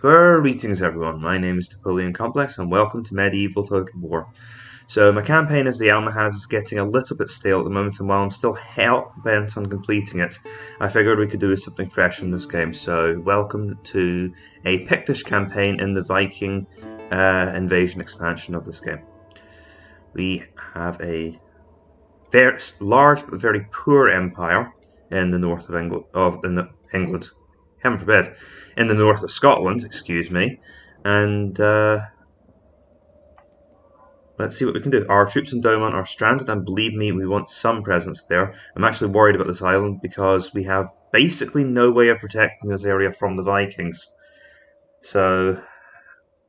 Greetings everyone, my name is Napoleon Complex and welcome to Medieval Total War. So my campaign as the Almahaz is getting a little bit stale at the moment, and while I'm still hell-bent on completing it, I figured we could do something fresh in this game. So welcome to a Pictish campaign in the Viking invasion expansion of this game. We have a very large but very poor empire in the north of England. Heaven forbid, in the north of Scotland, excuse me, and let's see what we can do. Our troops in Domon are stranded, and believe me, we want some presence there. I'm actually worried about this island because we have basically no way of protecting this area from the Vikings. So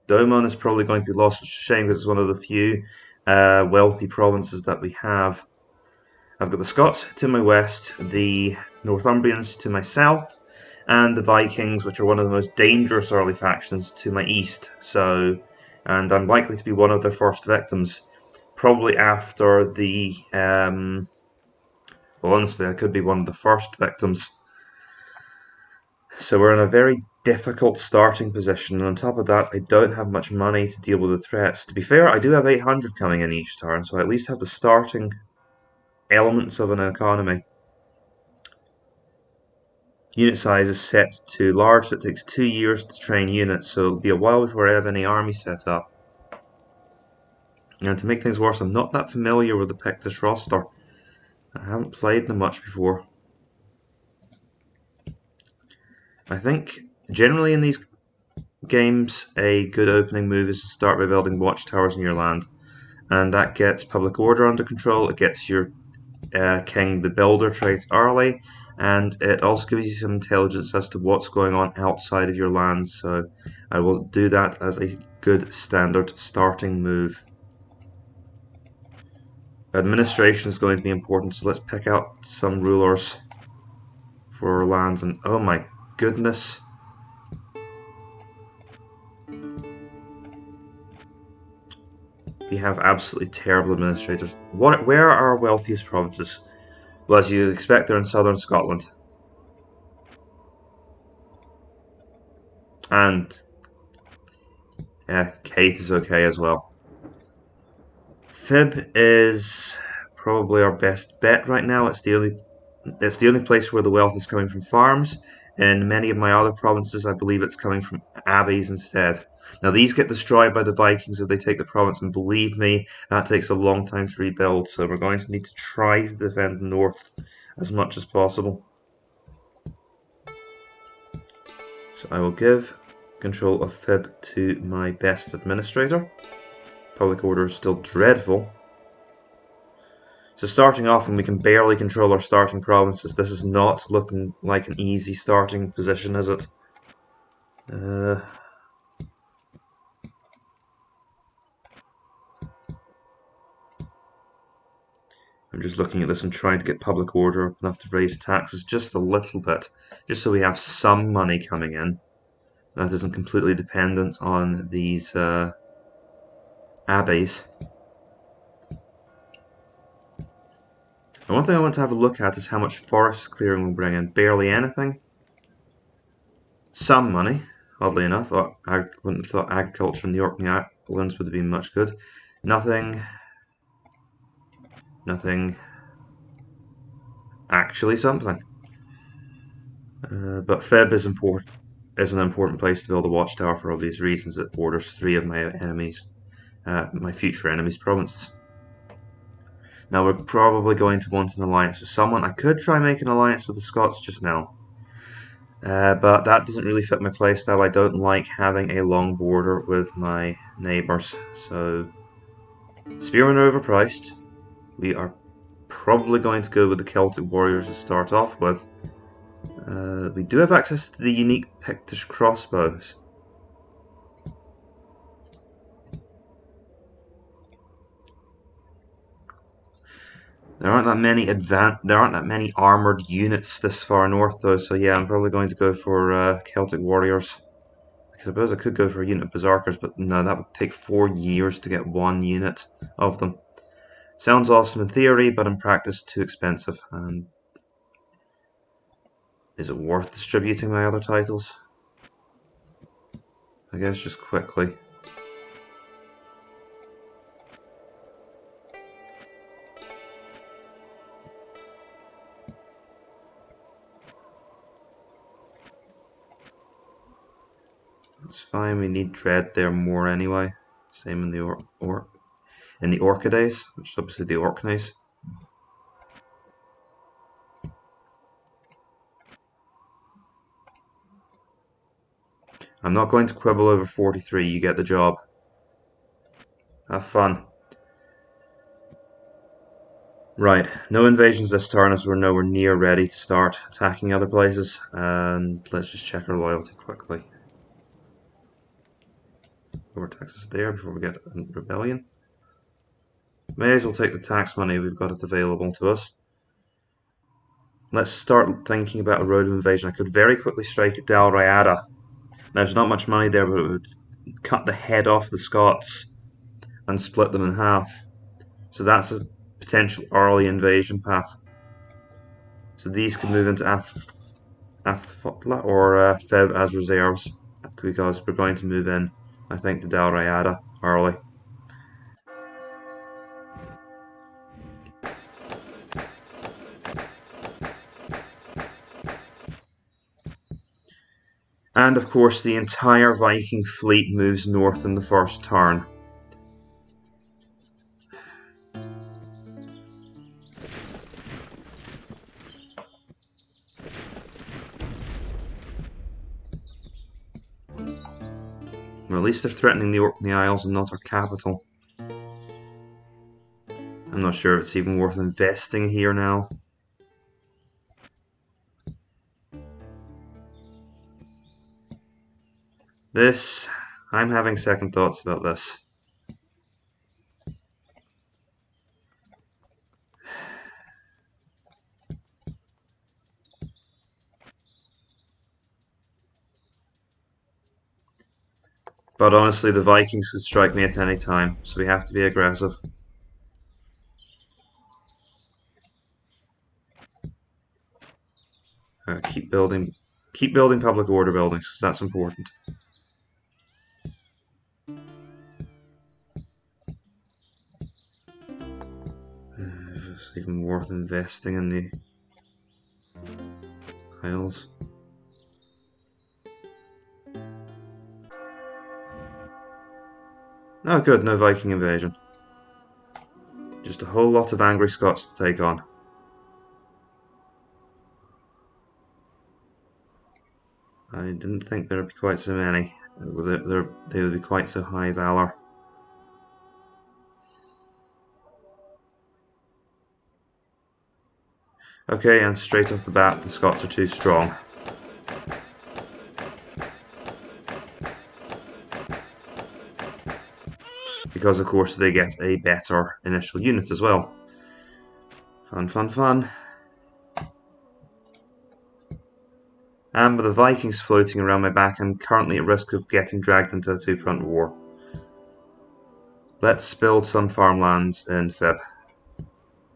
Domon is probably going to be lost, which is a shame because it's one of the few wealthy provinces that we have. I've got the Scots to my west, the Northumbrians to my south, and the Vikings, which are one of the most dangerous early factions, to my east. And I'm likely to be one of their first victims, probably after the. Well, honestly, I could be one of the first victims. So we're in a very difficult starting position, and on top of that, I don't have much money to deal with the threats. To be fair, I do have 800 coming in each turn, so I at least have the starting elements of an economy. Unit size is set to large, so it takes 2 years to train units, so it'll be a while before I have any army set up. And to make things worse, I'm not that familiar with the Pictish roster. I haven't played them much before. I think generally in these games, a good opening move is to start by building watchtowers in your land. And that gets public order under control, it gets your king the builder traits early, and it also gives you some intelligence as to what's going on outside of your land, so I will do that as a good standard starting move. Administration is going to be important, so let's pick out some rulers for our lands, and oh my goodness. We have absolutely terrible administrators. Where are our wealthiest provinces? Well, as you'd expect, they're in southern Scotland. And Kate is okay as well. Fib is probably our best bet right now. It's the only place where the wealth is coming from farms. In many of my other provinces, I believe it's coming from abbeys instead. Now, these get destroyed by the Vikings if they take the province, and believe me, that takes a long time to rebuild, so we're going to need to try to defend the north as much as possible. So I will give control of Fib to my best administrator. Public order is still dreadful. So starting off, and we can barely control our starting provinces, this is not looking like an easy starting position, is it? I'm just looking at this and trying to get public order up enough to raise taxes just a little bit, just so we have some money coming in. That isn't completely dependent on these abbeys. And one thing I want to have a look at is how much forest clearing will bring in. Barely anything. Some money, oddly enough. I wouldn't have thought agriculture in the Orkney Islands would have been much good. Nothing. Nothing. Actually something. But Feb is an important place to build a watchtower for obvious reasons. It borders 3 of my enemies, my future enemies' provinces. Now we're probably going to want an alliance with someone. I could try making an alliance with the Scots just now. But that doesn't really fit my playstyle. I don't like having a long border with my neighbours. So, spearmen are overpriced. We are probably going to go with the Celtic warriors to start off with. We do have access to the unique Pictish crossbows. There aren't that many armoured units this far north though, so yeah, I'm probably going to go for Celtic warriors. I suppose I could go for a unit of berserkers, but no, that would take 4 years to get 1 unit of them. Sounds awesome in theory, but in practice too expensive. And is it worth distributing my other titles? I guess just quickly. It's fine, we need dread there more anyway. Same in the Orchidaes, which is obviously the Orkneys. I'm not going to quibble over 43, you get the job. Have fun. Right, no invasions this turn as we're nowhere near ready to start attacking other places. And let's just check our loyalty quickly. Over taxes there before we get a rebellion. May as well take the tax money, we've got it available to us. Let's start thinking about a road of invasion. I could very quickly strike at Dal Riada. There's not much money there, but it would cut the head off the Scots and split them in half. So that's a potential early invasion path. So these could move into Athfotla or Feb as reserves, because we're going to move in, I think, to Dal Riada early. And of course the entire Viking fleet moves north in the first turn. Well, at least they're threatening the Orkney Isles and not our capital. I'm not sure if it's even worth investing here now. I'm having second thoughts about this. But honestly, the Vikings could strike me at any time, so we have to be aggressive. Keep building public order buildings, because that's important. It's even worth investing in the Isles. Oh good, no Viking invasion. Just a whole lot of angry Scots to take on. I didn't think there'd be quite so many. They would be quite so high valor. Okay, and straight off the bat, the Scots are too strong. Because of course they get a better initial unit as well. Fun, fun, fun. And with the Vikings floating around my back, I'm currently at risk of getting dragged into a two-front war. Let's build some farmlands in Fib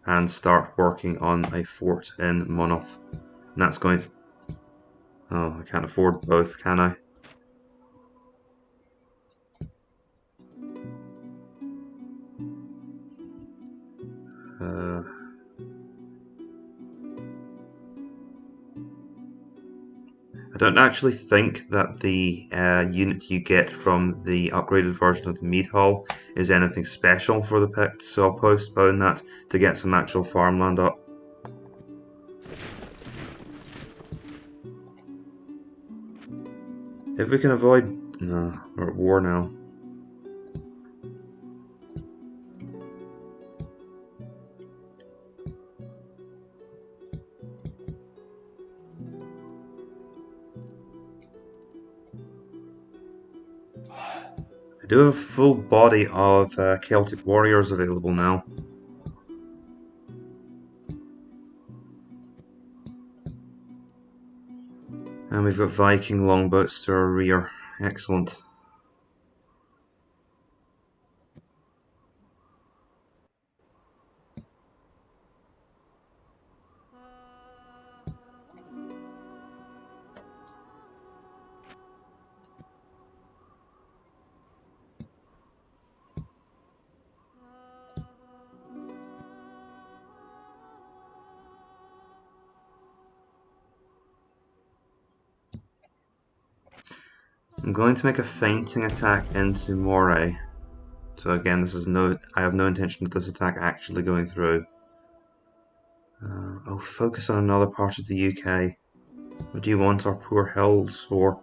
and start working on a fort in Monmouth. And that's going to... Oh, I can't afford both, can I? I don't actually think that the unit you get from the upgraded version of the Mead Hall is anything special for the Picts, so I'll postpone that to get some actual farmland up. If we can avoid... No, we're at war now. I do have a full body of Celtic warriors available now. And we've got Viking longboats to our rear. Excellent. I'm going to make a feinting attack into Moray. So again, I have no intention of this attack actually going through. I'll focus on another part of the UK. What do you want our poor hills for?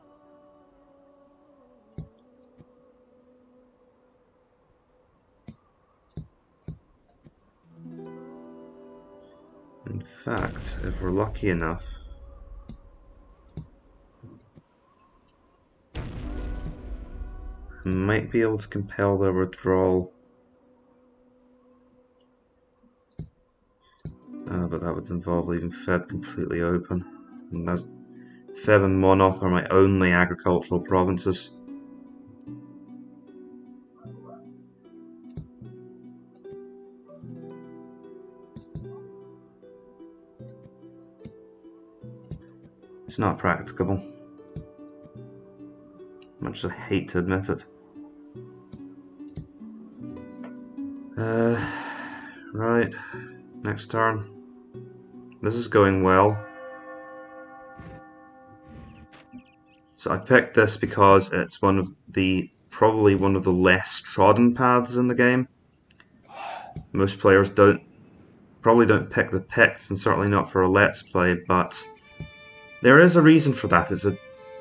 In fact, if we're lucky enough, I might be able to compel their withdrawal. But that would involve leaving Feb completely open. And Feb and Monmouth are my only agricultural provinces. It's not practicable. Much as I hate to admit it. Right, next turn. This is going well. So I picked this because it's probably one of the less trodden paths in the game. Most players probably don't pick the Picts, and certainly not for a Let's Play, but there is a reason for that. It's a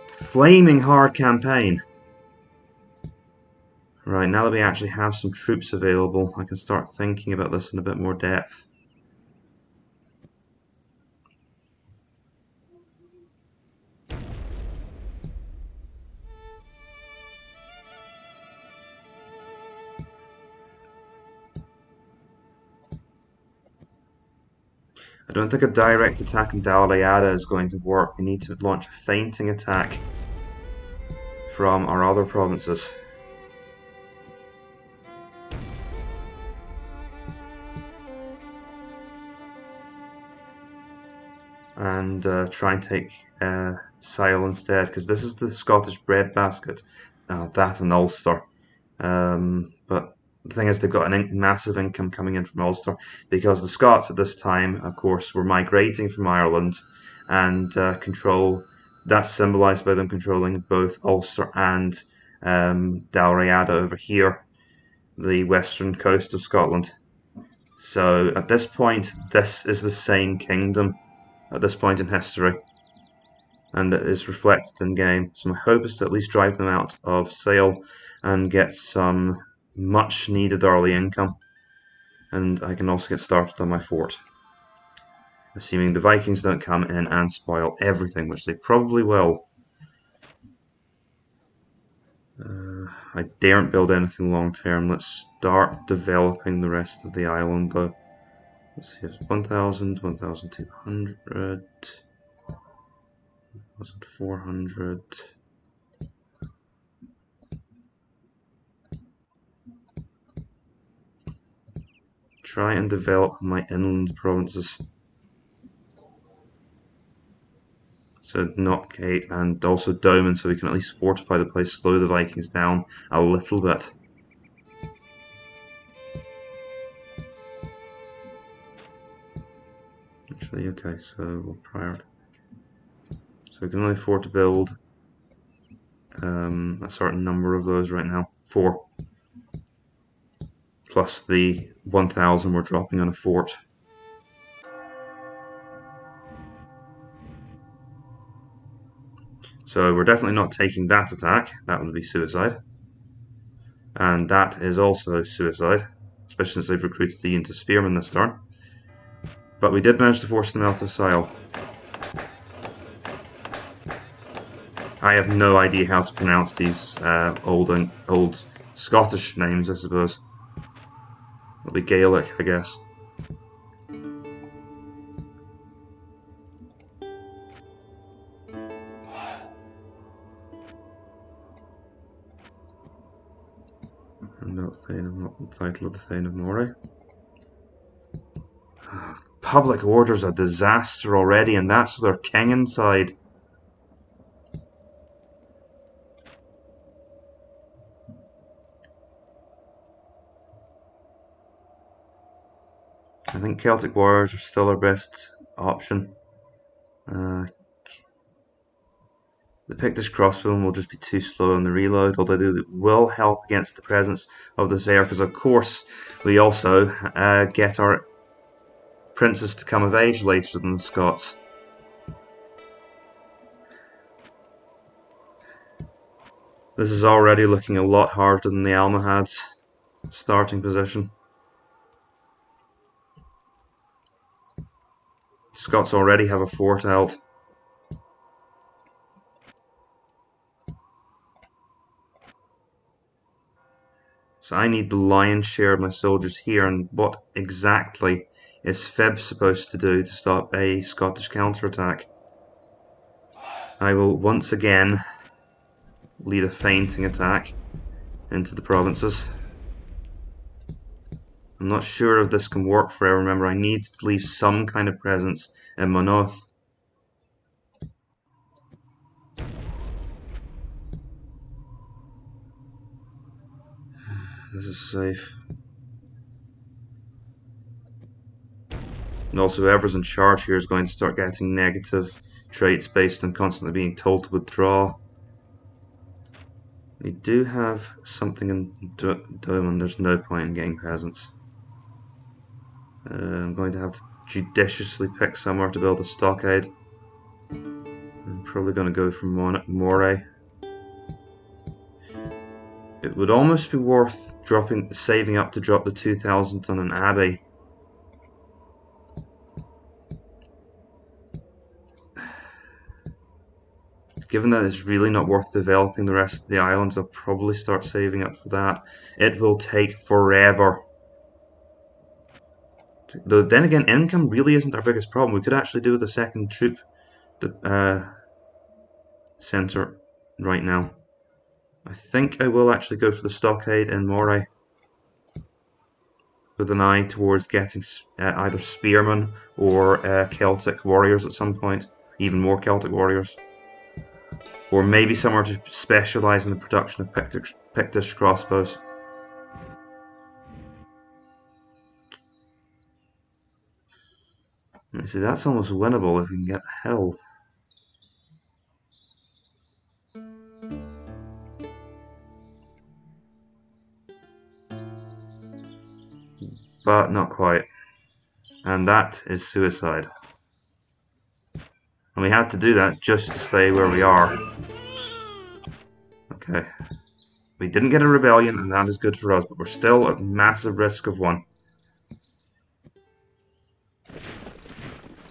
flaming hard campaign. Right, now that we actually have some troops available, I can start thinking about this in a bit more depth. I don't think a direct attack in Dalriada is going to work. We need to launch a feinting attack from our other provinces. And try and take Sile instead, because this is the Scottish breadbasket. That and Ulster. But the thing is, they've got a massive income coming in from Ulster, because the Scots at this time, of course, were migrating from Ireland and control. That's symbolised by them controlling both Ulster and Dalriada over here, the western coast of Scotland. So at this point, this is the same kingdom at this point in history, and it is reflected in game. So my hope is to at least drive them out of Sale and get some much needed early income, and I can also get started on my fort, assuming the Vikings don't come in and spoil everything, which they probably will. I daren't build anything long term. Let's start developing the rest of the island though. Let's see, it's 1,000, 1,200, 1,400. Try and develop my inland provinces. So Knockgate and also Doman, so we can at least fortify the place, slow the Vikings down a little bit. Actually, okay, so we'll prior. So we can only afford to build a certain number of those right now. 4. Plus the 1,000 we're dropping on a fort. So we're definitely not taking that attack. That would be suicide. And that is also suicide, especially since they've recruited the unit of spearmen this turn. But we did manage to force them out of Sile. I have no idea how to pronounce these old Scottish names, I suppose. It'll be Gaelic, I guess. And not the title of the Thane of Moray. Public order's a disaster already, and that's their king inside. I think Celtic warriors are still our best option. The The Pictish crossbowmen will just be too slow on the reload, although they will help against the presence of this air, because of course we also get our princes to come of age later than the Scots. This is already looking a lot harder than the Almohads' starting position. Scots already have a fort out. So I need the lion's share of my soldiers here, and what exactly is Feb supposed to do to stop a Scottish counterattack? I will once again lead a feinting attack into the provinces. I'm not sure if this can work for. Remember, I need to leave some kind of presence in Maynooth. This is safe. And also, whoever's in charge here is going to start getting negative traits based on constantly being told to withdraw. We do have something in Doman. There's no point in getting presents. I'm going to have to judiciously pick somewhere to build a stockade. I'm probably going to go for Moray. It would almost be worth saving up to drop the 2,000 on an abbey. Given that it's really not worth developing the rest of the islands, I'll probably start saving up for that. It will take forever. Though then again, income really isn't our biggest problem. We could actually do with a second troop centre right now. I think I will actually go for the stockade in Moray, with an eye towards getting either spearmen or Celtic warriors at some point, even more Celtic warriors, or maybe somewhere to specialise in the production of Pictish crossbows. You see, that's almost winnable if we can get a hill. But not quite. And that is suicide. And we had to do that just to stay where we are. Okay. We didn't get a rebellion, and that is good for us, but we're still at massive risk of one.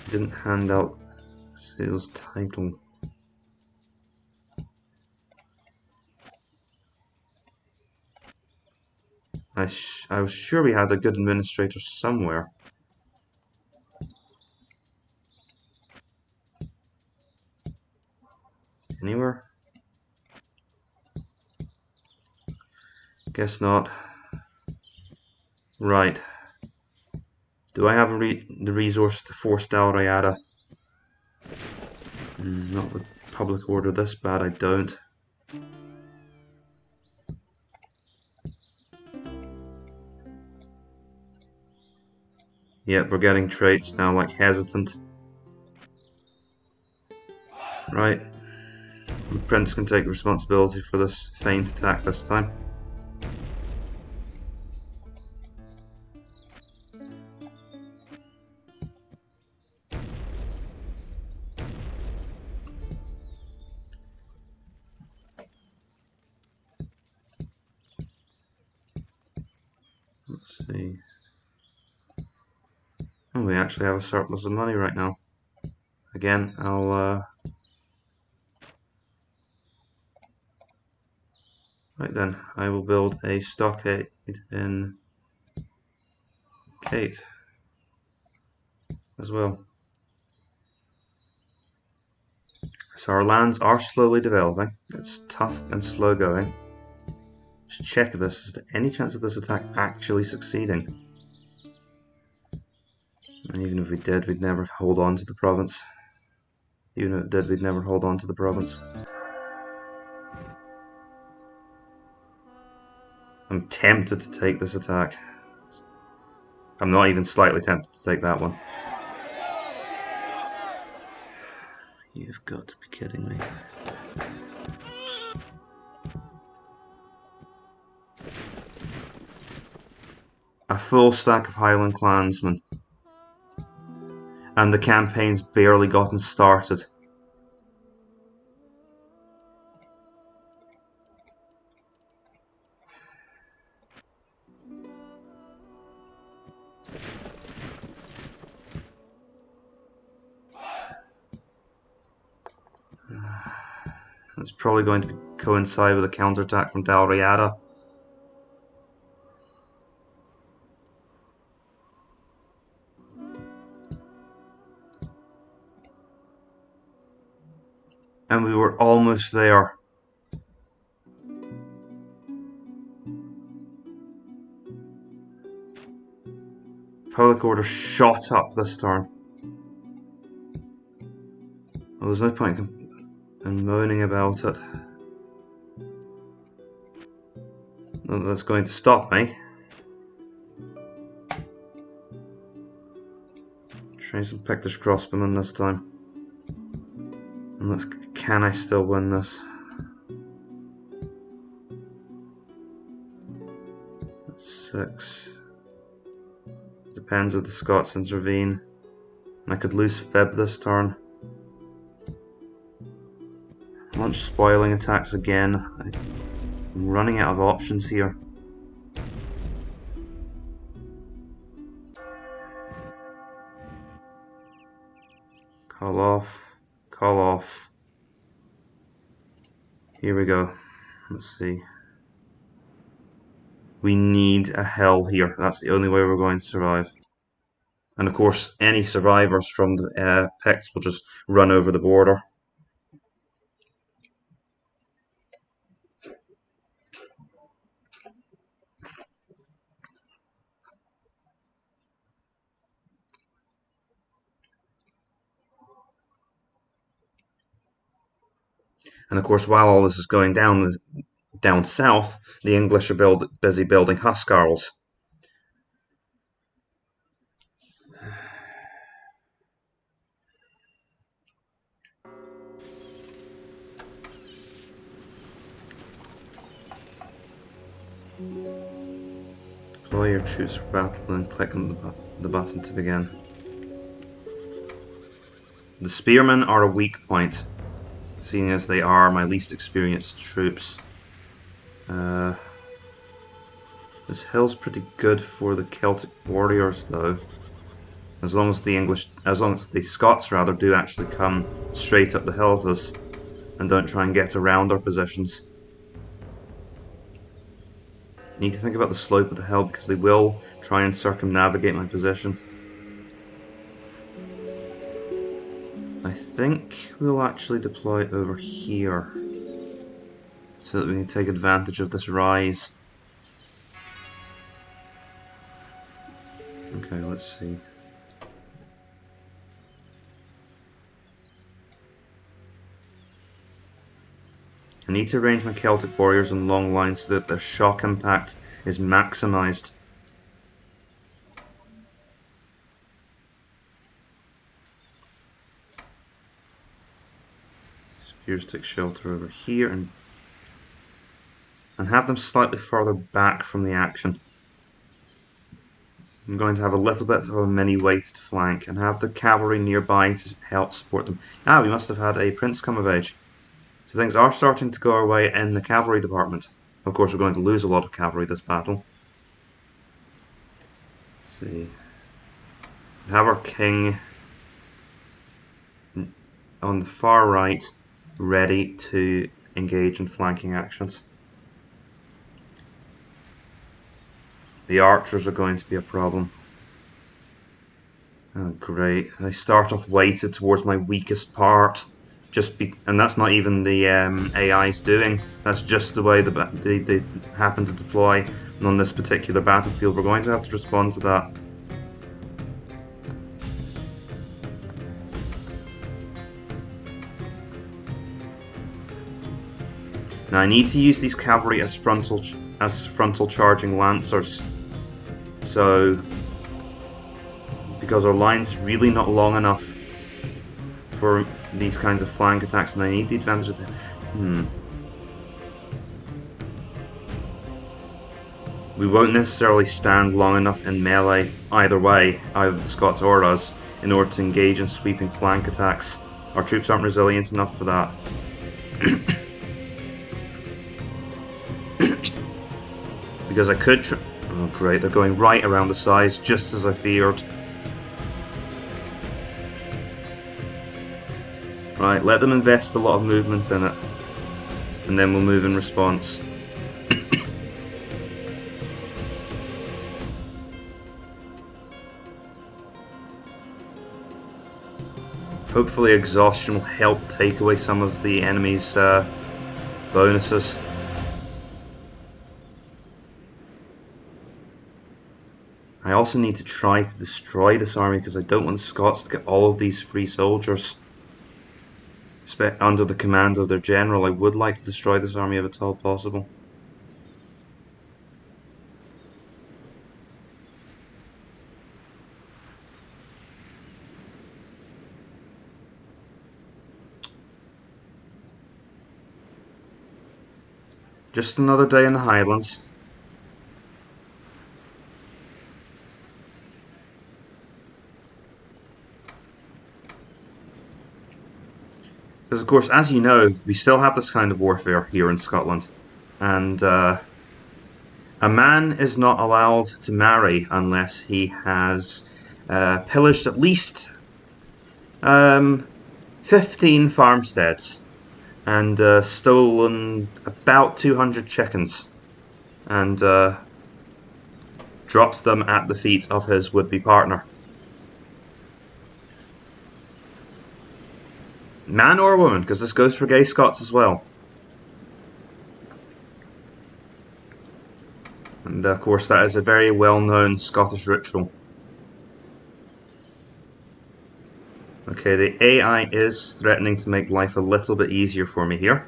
Didn't hand out sales title. I was sure we had a good administrator somewhere. Anywhere? Guess not. Right. Do I have the resource to force Dalriada? Not with public order this bad, I don't. Yep, we're getting traits now like hesitant. Right. The prince can take responsibility for this feint attack this time. Let's see. Oh, we actually have a surplus of money right now. Again, I'll right then, I will build a stockade in Kate as well. So our lands are slowly developing. It's tough and slow going. Just check this. Is there any chance of this attack actually succeeding? And even if we did, we'd never hold on to the province. Even if it did, we'd never hold on to the province. I'm tempted to take this attack. I'm not even slightly tempted to take that one. You've got to be kidding me. full stack of Highland clansmen. And the campaign's barely gotten started. It's probably going to coincide with a counterattack from Dalriada. And we were almost there. Public order shot up this turn. Well, there's no point in moaning about it. That's going to stop me. Try some Pictish crossbowmen this time. And can I still win this? That's 6. Depends if the Scots intervene. And I could lose Fib this turn. Launch spoiling attacks again. I'm running out of options here. Call off. Call off. Here we go. Let's see. We need a hill here. That's the only way we're going to survive. And of course, any survivors from the Picts will just run over the border. And of course, while all this is going down south, the English are busy building huscarls. Deploy your troops for battle and click on the button to begin. The spearmen are a weak point, seeing as they are my least experienced troops. This hill's pretty good for the Celtic warriors, though, as long as the Scots rather do actually come straight up the hill at us and don't try and get around our positions. Need to think about the slope of the hill because they will try and circumnavigate my position. I think we'll actually deploy over here so that we can take advantage of this rise. Okay, let's see. I need to arrange my Celtic warriors in long lines so that their shock impact is maximised. Spears take shelter over here and have them slightly further back from the action. I'm going to have a little bit of a mini-weighted flank and have the cavalry nearby to help support them. Ah, we must have had a prince come of age. So things are starting to go our way in the cavalry department. Of course, we're going to lose a lot of cavalry this battle. Let's see. Have our king on the far right ready to engage in flanking actions. The archers are going to be a problem. Oh, great. They start off weighted towards my weakest part. And that's not even the AI's doing. That's just the way they happen to deploy. And on this particular battlefield, we're going to have to respond to that. Now I need to use these cavalry as frontal charging lancers. So, because our line's really not long enough for these kinds of flank attacks, and I need the advantage of the... We won't necessarily stand long enough in melee either way, either the Scots or us, in order to engage in sweeping flank attacks. Our troops aren't resilient enough for that. Because I could oh great, they're going right around the sides, just as I feared. Right, let them invest a lot of movement in it, and then we'll move in response. Hopefully exhaustion will help take away some of the enemy's bonuses. I also need to try to destroy this army because I don't want the Scots to get all of these free soldiers. Under the command of their general, I would like to destroy this army if at all possible. Just another day in the Highlands. Because of course, as you know, we still have this kind of warfare here in Scotland. And a man is not allowed to marry unless he has pillaged at least 15 farmsteads and stolen about 200 chickens and dropped them at the feet of his would-be partner. Man or woman, because this goes for gay Scots as well. And of course that is a very well-known Scottish ritual. Okay, the AI is threatening to make life a little bit easier for me here.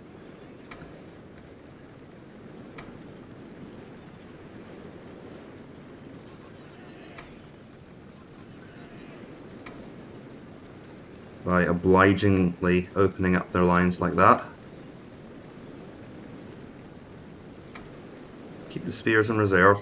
By obligingly opening up their lines like that. Keep the spears in reserve.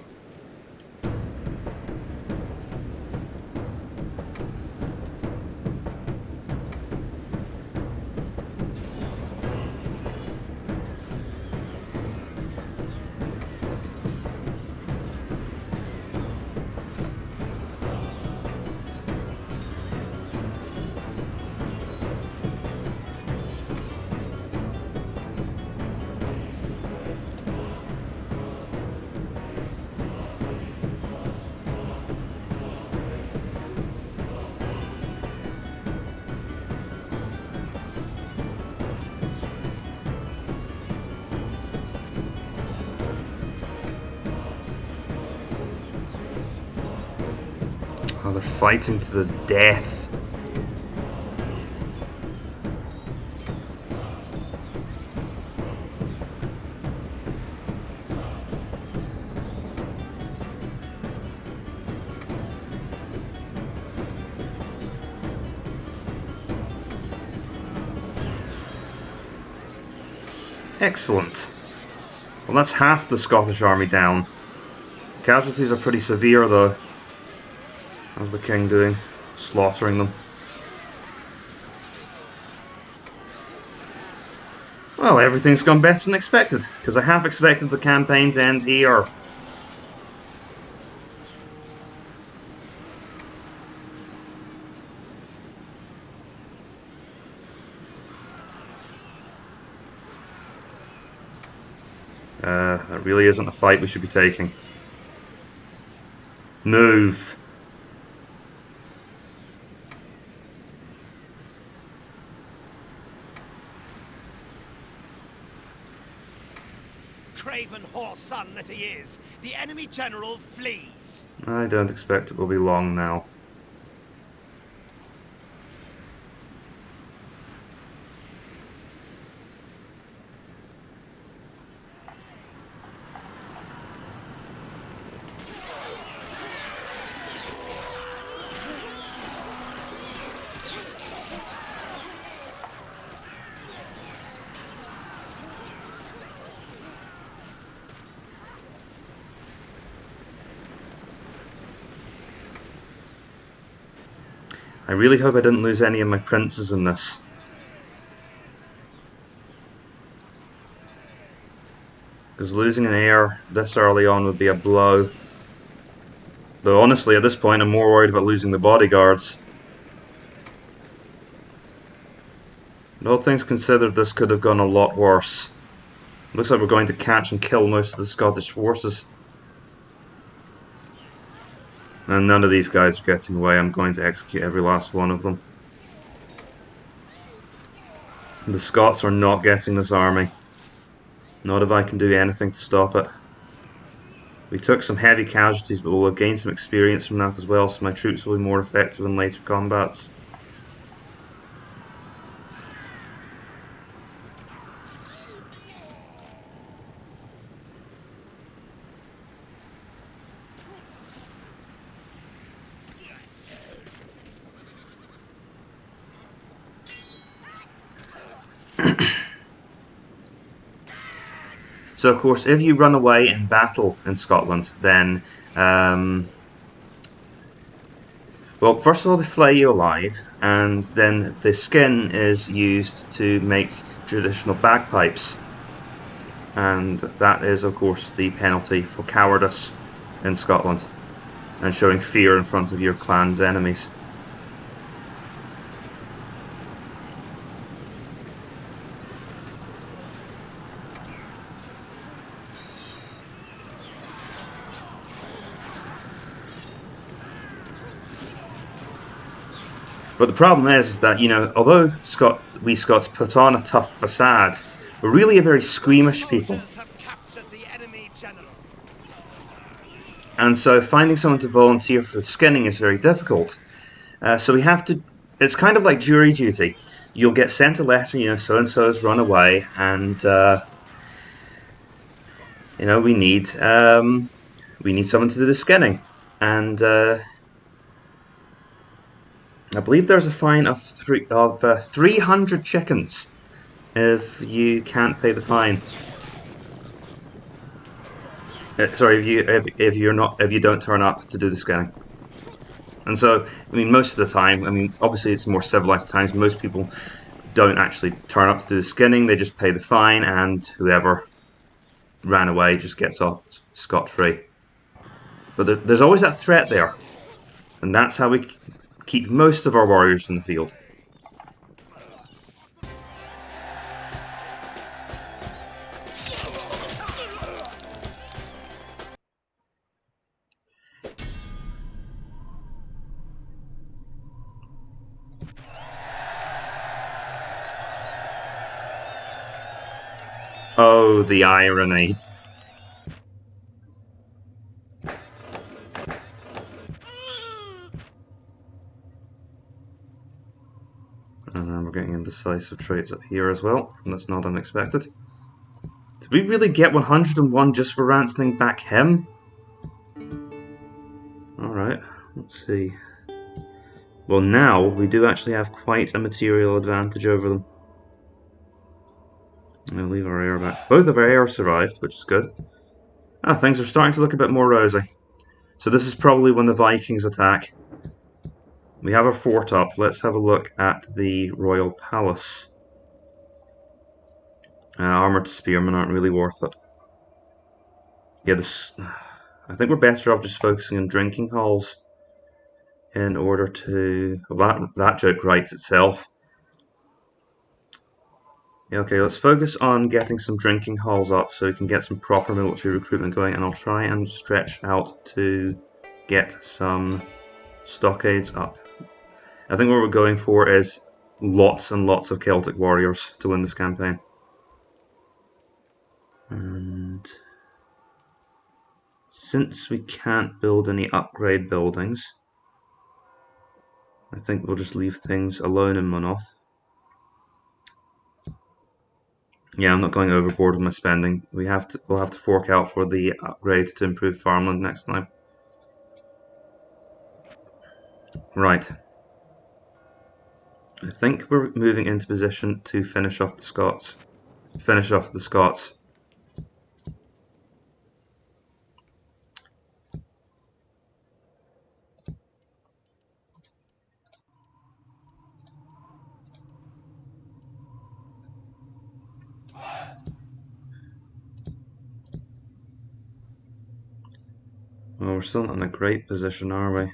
Oh, they're fighting to the death. Excellent. Well, that's half the Scottish army down. Casualties are pretty severe though. How's the king doing? Slaughtering them. Well, everything's gone better than expected, because I half expected the campaign to end here. That really isn't a fight we should be taking. Move. Craven whore son that he is, the enemy general flees. I don't expect it will be long now. I really hope I didn't lose any of my princes in this. Because losing an heir this early on would be a blow. Though honestly, at this point, I'm more worried about losing the bodyguards. But all things considered, this could have gone a lot worse. Looks like we're going to catch and kill most of the Scottish forces. And none of these guys are getting away. I'm going to execute every last one of them. The Scots are not getting this army. Not if I can do anything to stop it. We took some heavy casualties, but we'll have gained some experience from that as well, so my troops will be more effective in later combats. So, of course, if you run away in battle in Scotland, then, well, first of all, they flay you alive, and then the skin is used to make traditional bagpipes. And that is, of course, the penalty for cowardice in Scotland, and showing fear in front of your clan's enemies. But the problem is that, you know, although we Scots put on a tough facade, we're really a very squeamish people. Have captured the enemy general. And so finding someone to volunteer for the skinning is very difficult. So we have to, it's kind of like jury duty. You'll get sent a letter, you know, so-and-so has run away, and, you know, we need someone to do the skinning. And I believe there's a fine of 300 chickens if you can't pay the fine. Sorry, if you don't turn up to do the scanning. And so, I mean, most of the time, I mean, obviously it's more civilized times. Most people don't actually turn up to do the skinning. They just pay the fine, and whoever ran away just gets off scot-free. But there's always that threat there, and that's how we keep most of our warriors in the field. Oh, the irony. And we're getting indecisive traits up here as well, and that's not unexpected. Did we really get 101 just for ransoming back him? Alright, let's see. Well, now we do actually have quite a material advantage over them. We'll leave our heir back. Both of our heirs survived, which is good. Ah, things are starting to look a bit more rosy. So this is probably when the Vikings attack. We have our fort up. Let's have a look at the royal palace. Armoured spearmen aren't really worth it. Yeah, this. I think we're better off just focusing on drinking halls in order to. Well, that joke writes itself. Yeah, okay, let's focus on getting some drinking halls up so we can get some proper military recruitment going, and I'll try and stretch out to get some stockades up. I think what we're going for is lots and lots of Celtic warriors to win this campaign. And since we can't build any upgrade buildings, I think we'll just leave things alone in Monoth. Yeah, I'm not going overboard with my spending. We'll have to fork out for the upgrades to improve farmland next time. Right. I think we're moving into position to finish off the Scots. we're still not in a great position, are we?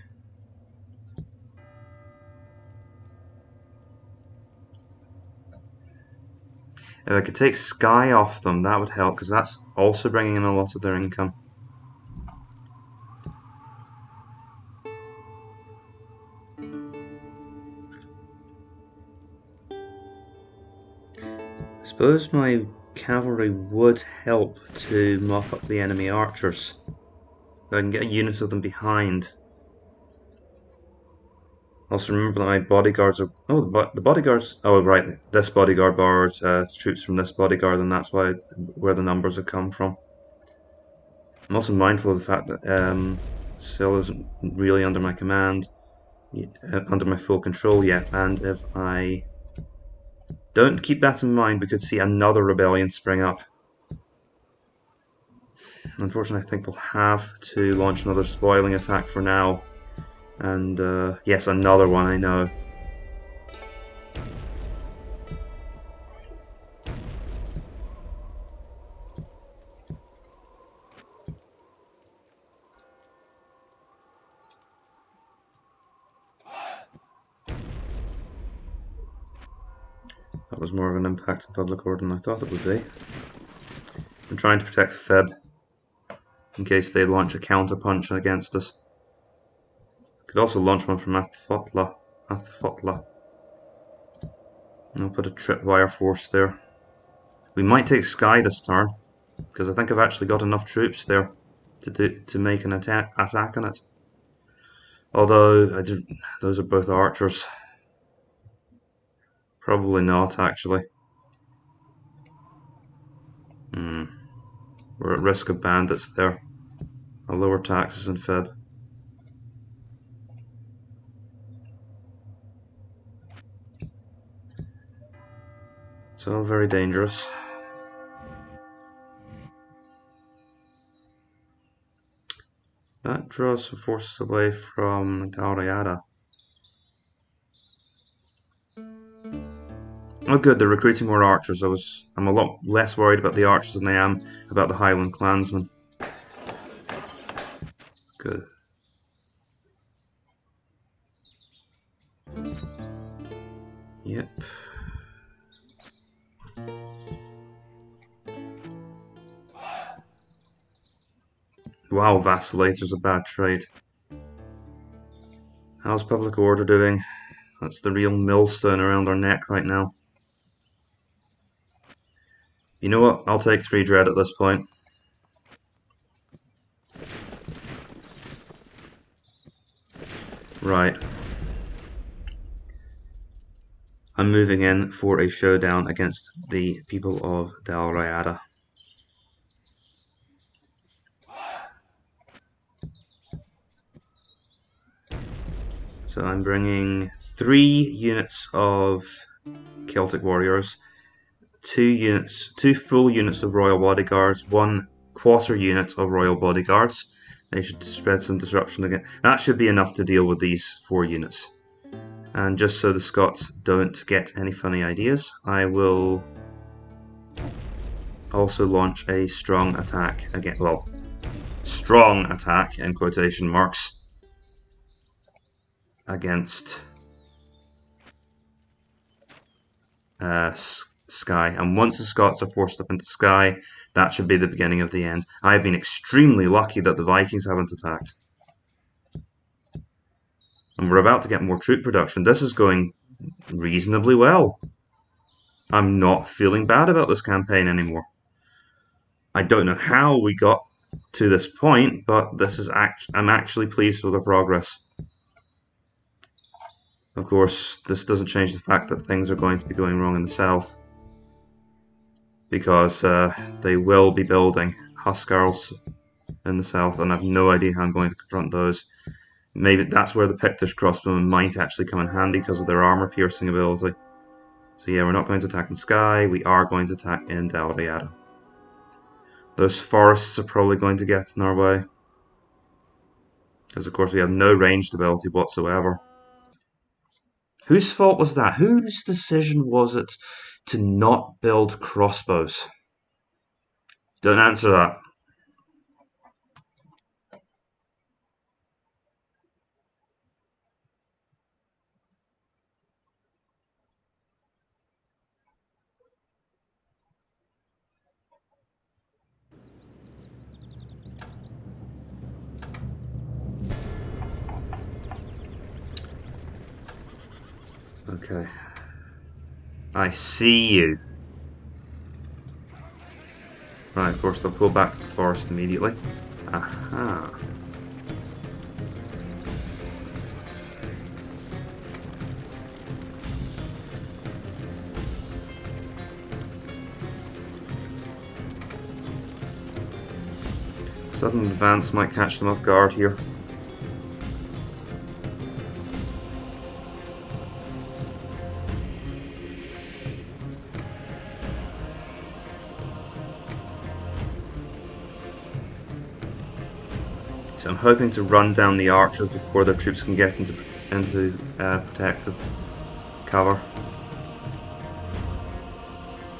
If I could take Sky off them, that would help, because that's also bringing in a lot of their income. I suppose my cavalry would help to mop up the enemy archers. If I can get units of them behind. Also remember that my bodyguards are... Oh, the bodyguards... Oh, right, this bodyguard borrowed troops from this bodyguard, and that's where the numbers have come from. I'm also mindful of the fact that Syl isn't really under my command, under my full control yet, and if I don't keep that in mind, we could see another rebellion spring up. Unfortunately, I think we'll have to launch another spoiling attack for now. And yes, another one, I know. That was more of an impact on public order than I thought it would be. I'm trying to protect Feb in case they launch a counter-punch against us. Could also launch one from Athfotla. And I'll put a tripwire force there. We might take Sky this turn, because I think I've actually got enough troops there to make an attack on it. Although those are both archers. Probably not, actually. We're at risk of bandits there. I'll lower taxes in Feb. It's all very dangerous. That draws some forces away from Dalriada. Oh good, they're recruiting more archers. I'm a lot less worried about the archers than I am about the Highland clansmen. Good. Yep. Wow, vacillator's a bad trade. How's public order doing? That's the real millstone around our neck right now. You know what? I'll take 3 dread at this point. Right. I'm moving in for a showdown against the people of Dalriada. So I'm bringing 3 units of Celtic warriors, 2 full units of royal bodyguards, 1 quarter unit of royal bodyguards. They should spread some disruption again. That should be enough to deal with these 4 units. And just so the Scots don't get any funny ideas, I will also launch a strong attack again. Well, strong attack in quotation marks against Skye. And once the Scots are forced up into Skye, that should be the beginning of the end. I've been extremely lucky that the Vikings haven't attacked. And we're about to get more troop production. This is going reasonably well. I'm not feeling bad about this campaign anymore. I don't know how we got to this point, but I'm actually pleased with the progress. Of course, this doesn't change the fact that things are going to be going wrong in the south, because they will be building Huscarls in the south, and I have no idea how I'm going to confront those. Maybe that's where the Pictish crossbowmen might actually come in handy because of their armor-piercing ability. So yeah, we're not going to attack in Skye, we are going to attack in Dalriada. Those forests are probably going to get in our way, because of course we have no ranged ability whatsoever. Whose fault was that? Whose decision was it to not build crossbows? Don't answer that. Okay. I see you. Right, of course they'll pull back to the forest immediately. Aha. Sudden advance might catch them off guard here. So I'm hoping to run down the archers before their troops can get into protective cover.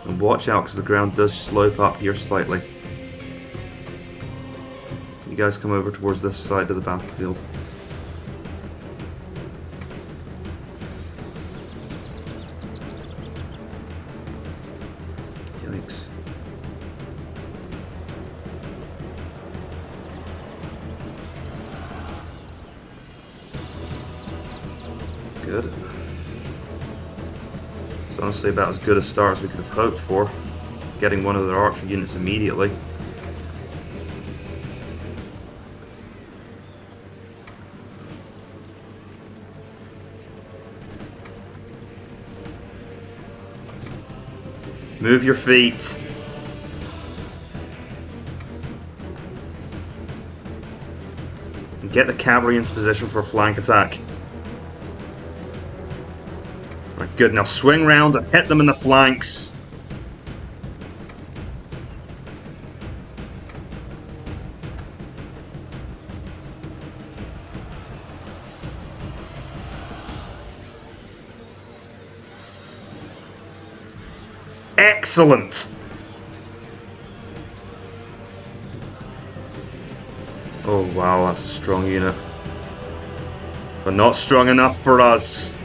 And watch out because the ground does slope up here slightly. You guys come over towards this side of the battlefield. Yikes. Good. It's honestly about as good a start as we could have hoped for. Getting one of their archer units immediately. Move your feet. And get the cavalry into position for a flank attack. Right, good. Now swing round and hit them in the flanks. Excellent. Oh wow, that's a strong unit. But not strong enough for us.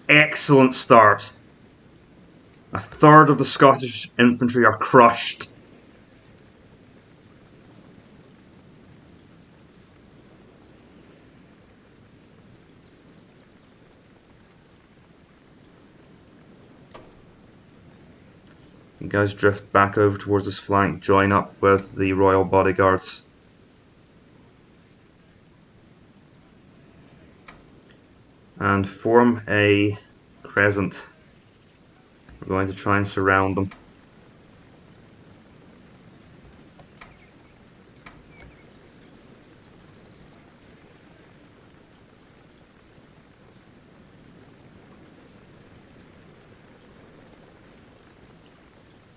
Excellent start. A third of the Scottish infantry are crushed. You guys drift back over towards this flank, join up with the royal bodyguards. And form a crescent. We're going to try and surround them.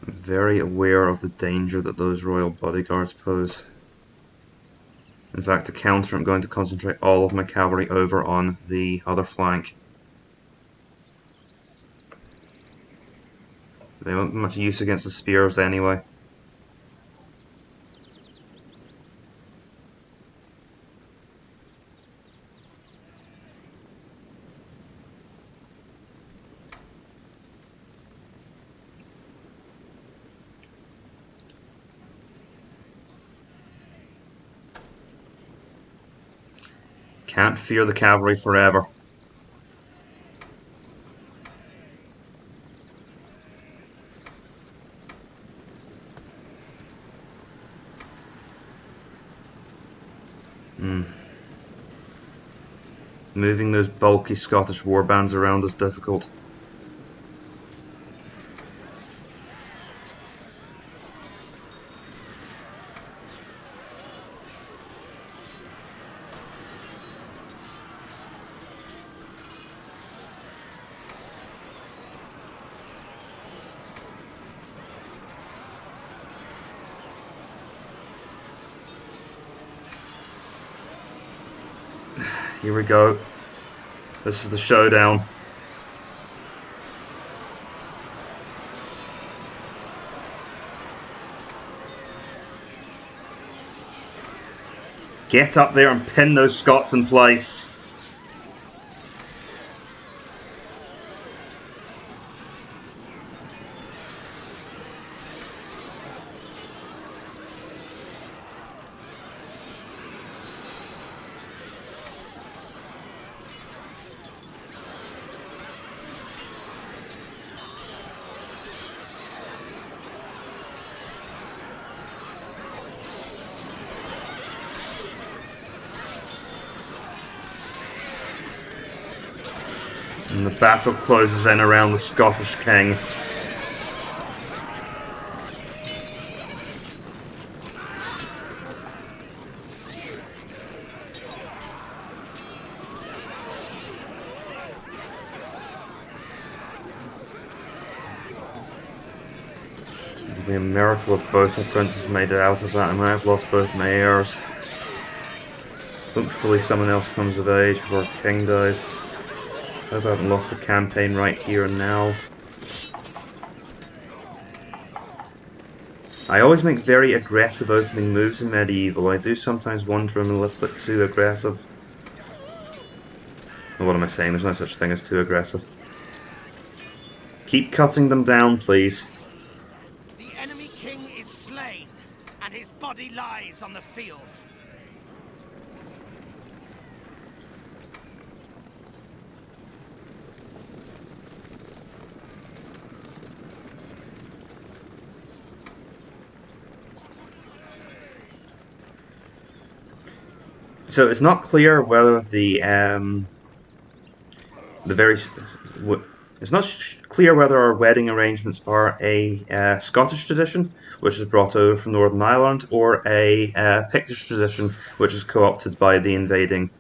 I'm very aware of the danger that those royal bodyguards pose. In fact, to counter, I'm going to concentrate all of my cavalry over on the other flank. They won't be much use against the spears anyway. Can't fear the cavalry forever. Moving those bulky Scottish warbands around is difficult. Here we go. This is the showdown. Get up there and pin those Scots in place. And the battle closes in around the Scottish king. It'll be a miracle if both my princes made it out of that. I might have lost both my heirs. Hopefully someone else comes of age before king dies. I hope I haven't lost the campaign right here and now. I always make very aggressive opening moves in medieval. I do sometimes wonder I'm a little bit too aggressive. What am I saying? There's no such thing as too aggressive. Keep cutting them down, please. The enemy king is slain, and his body lies on the field. So it's not clear whether it's not clear whether our wedding arrangements are a Scottish tradition, which is brought over from Northern Ireland, or a Pictish tradition, which is co-opted by the invading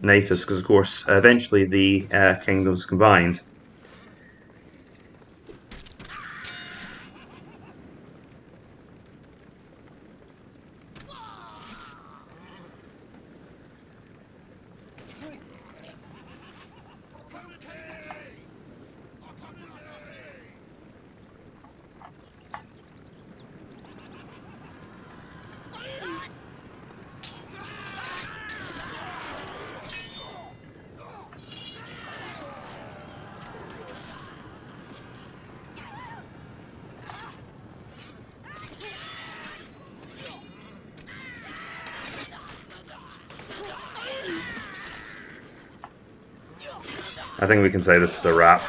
natives, because of course eventually the kingdoms combined. I think we can say this is a wrap.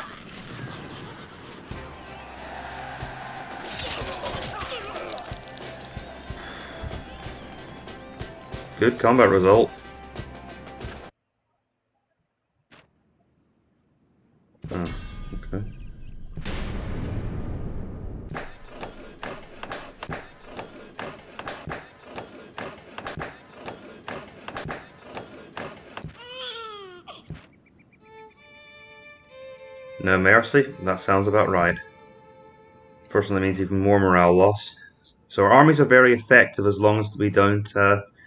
Good combat result. Oh, okay. No mercy? That sounds about right. Fortunately, that means even more morale loss. So our armies are very effective as long as we don't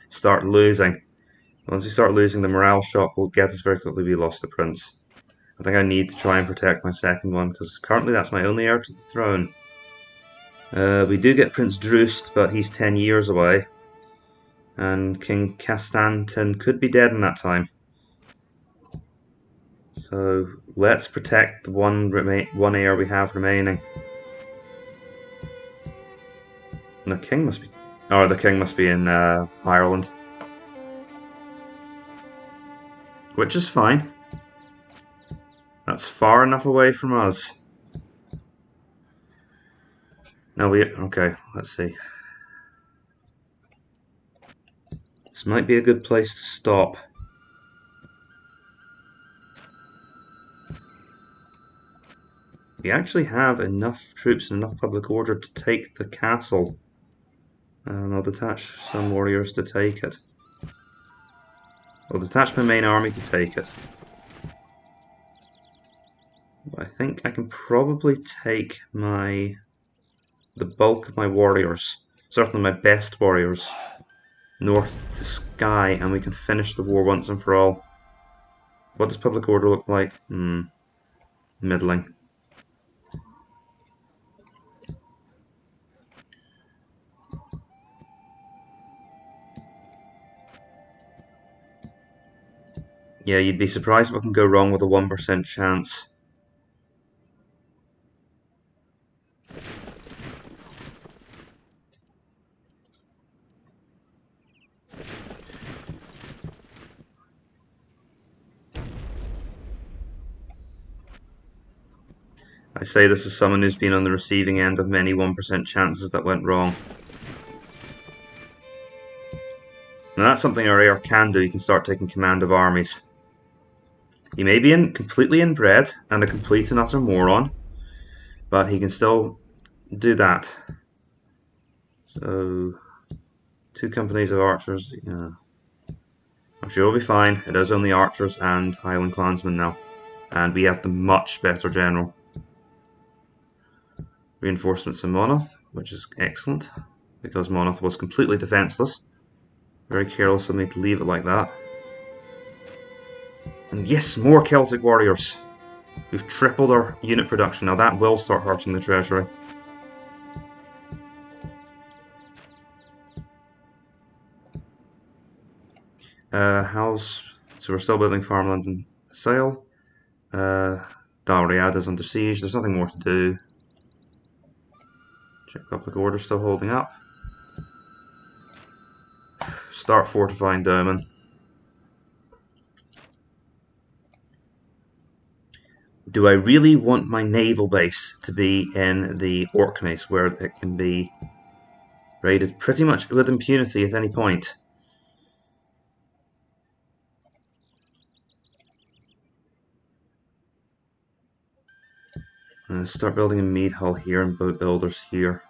start losing. Once we start losing, the morale shock will get us very quickly. We lost the prince. I think I need to try and protect my second one, because currently that's my only heir to the throne. We do get Prince Drust, but he's 10 years away. And King Castantin could be dead in that time. So let's protect the one heir we have remaining. And the king must be... Oh, the king must be in Ireland. Which is fine. That's far enough away from us. Now okay, let's see. This might be a good place to stop. We actually have enough troops and enough public order to take the castle. And I'll detach some warriors to take it. I'll detach my main army to take it. But I think I can probably take the bulk of my warriors, certainly my best warriors, north to Skye, and we can finish the war once and for all. What does public order look like? Middling. Yeah, you'd be surprised what can go wrong with a 1% chance. I say this as someone who's been on the receiving end of many 1% chances that went wrong. Now that's something our heir can do. He can start taking command of armies. He may be completely inbred and a complete and utter moron, but he can still do that. So, 2 companies of archers. Yeah. I'm sure we'll be fine. It is only archers and Highland clansmen now. And we have the much better general. Reinforcements in Monmouth, which is excellent, because Monmouth was completely defenceless. Very careless of me to leave it like that. And yes, more Celtic warriors. We've tripled our unit production. Now that will start hurting the treasury. So we're still building farmland and Sale. Dalriad is under siege. There's nothing more to do. Czech Public Order still holding up. Start fortifying Doman. Do I really want my naval base to be in the Orkneys, where it can be raided pretty much with impunity at any point? Start building a mead hull here and boat builders here.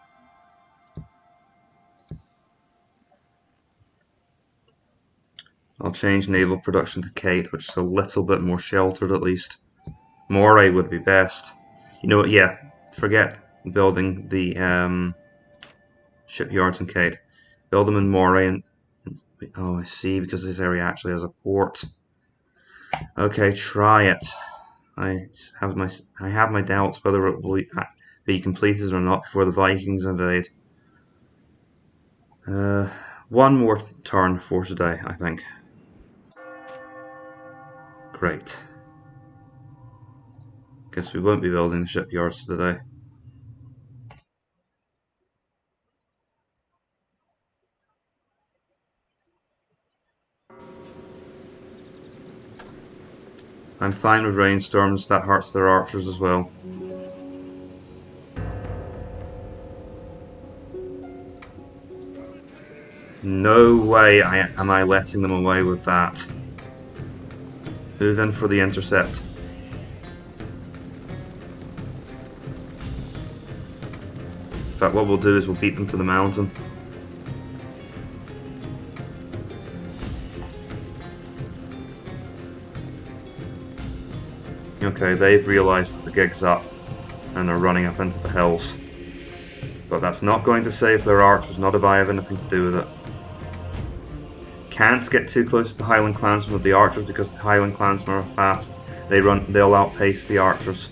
I'll change naval production to Kate, which is a little bit more sheltered at least. Moray would be best. You know what, yeah, forget building the shipyards in Kate. Build them in Moray and... Oh, I see, because this area actually has a port. Okay, try it. I have my doubts whether it will be completed or not before the Vikings invade. One more turn for today, I think. Great. Guess we won't be building the shipyards today. I'm fine with rainstorms, that hurts their archers as well. No way am I letting them away with that. Move in for the intercept. In fact, what we'll do is we'll beat them to the mountain. Okay, they've realised that the gig's up and they're running up into the hills. But that's not going to save their archers, not if I have anything to do with it. Can't get too close to the Highland clansmen with the archers because the Highland clansmen are fast. They'll outpace the archers.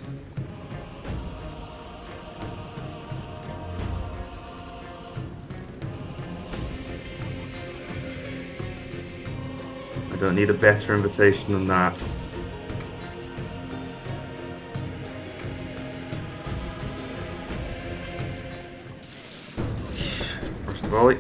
I don't need a better invitation than that. First volley.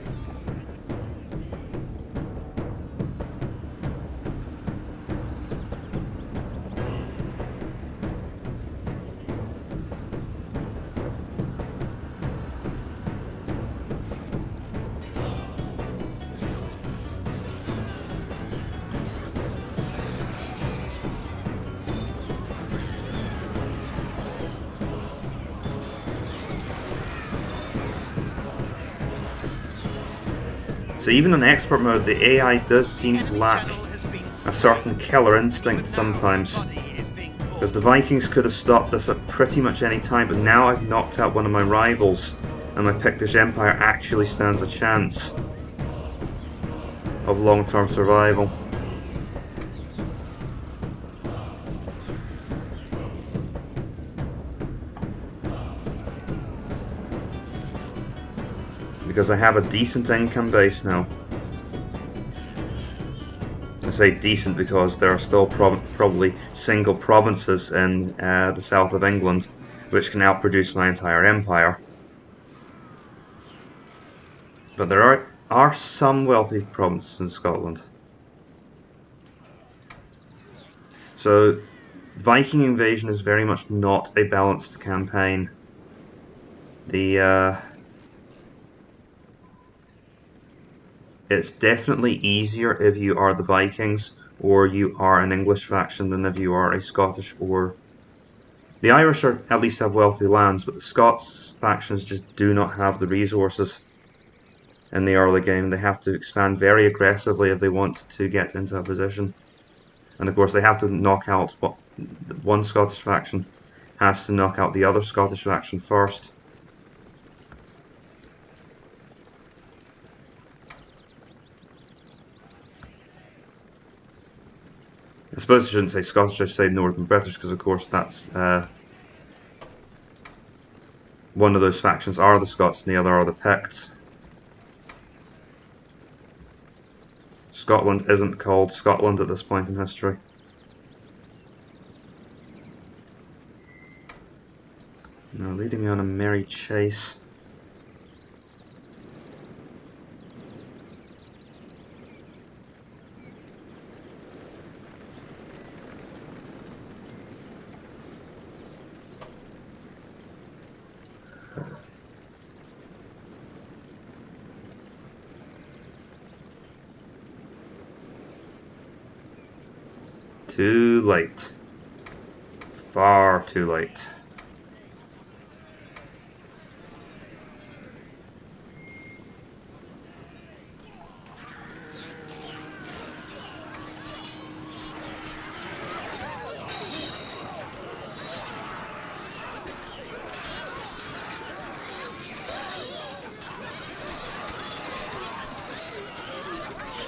So even in expert mode, the AI does seem to lack a certain killer instinct sometimes. Because the Vikings could have stopped this at pretty much any time, but now I've knocked out one of my rivals, and my Pictish Empire actually stands a chance of long-term survival. Because I have a decent income base now. I say decent because there are still probably single provinces in the south of England which can outproduce my entire empire. But there are some wealthy provinces in Scotland. So Viking invasion is very much not a balanced campaign. It's definitely easier if you are the Vikings, or you are an English faction than if you are a Scottish or... The Irish are, at least have wealthy lands, but the Scots factions just do not have the resources in the early game. They have to expand very aggressively if they want to get into a position. And of course they have to knock out one Scottish faction has to knock out the other Scottish faction first. I suppose I shouldn't say Scottish, I should say Northern British, because of course that's one of those factions are the Scots and the other are the Picts. Scotland isn't called Scotland at this point in history. Now leading me on a merry chase. Too late. Far too late.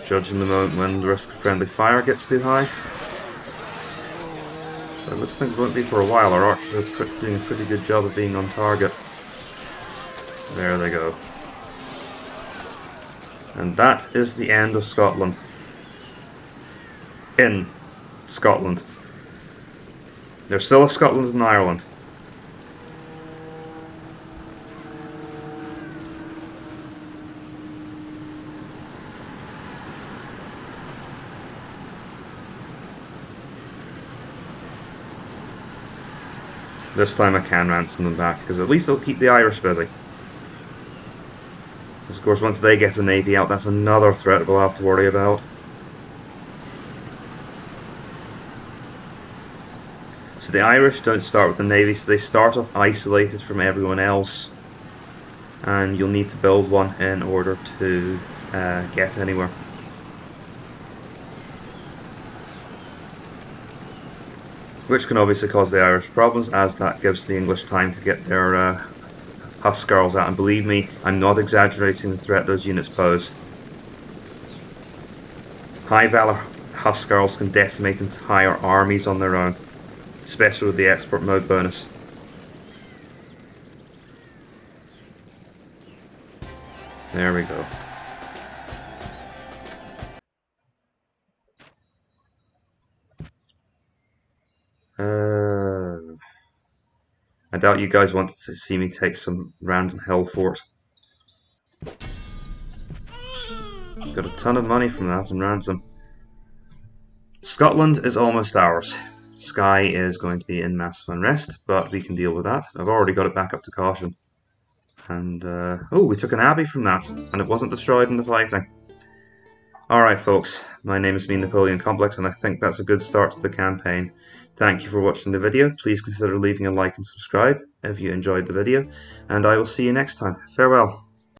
Judging the moment when the risk of friendly fire gets too high. So it looks like it won't be for a while. Our archers are doing a pretty good job of being on target. There they go. And that is the end of Scotland. In Scotland. There's still a Scotland in Ireland. This time I can ransom them back, because at least it'll keep the Irish busy. Of course, once they get a navy out, that's another threat we'll have to worry about. So the Irish don't start with the navy, so they start off isolated from everyone else. And you'll need to build one in order to get anywhere. Which can obviously cause the Irish problems, as that gives the English time to get their Hussars out. And believe me, I'm not exaggerating the threat those units pose. High Valor Hussars can decimate entire armies on their own, especially with the expert mode bonus. There we go. I doubt you guys wanted to see me take some random hill fort. Got a ton of money from that in ransom. Scotland is almost ours. Skye is going to be in massive unrest, but we can deal with that. I've already got it back up to caution. And, oh, we took an abbey from that, and it wasn't destroyed in the fighting. Alright folks, my name is Napoleon Complex, and I think that's a good start to the campaign. Thank you for watching the video. Please consider leaving a like and subscribe if you enjoyed the video, and I will see you next time. Farewell.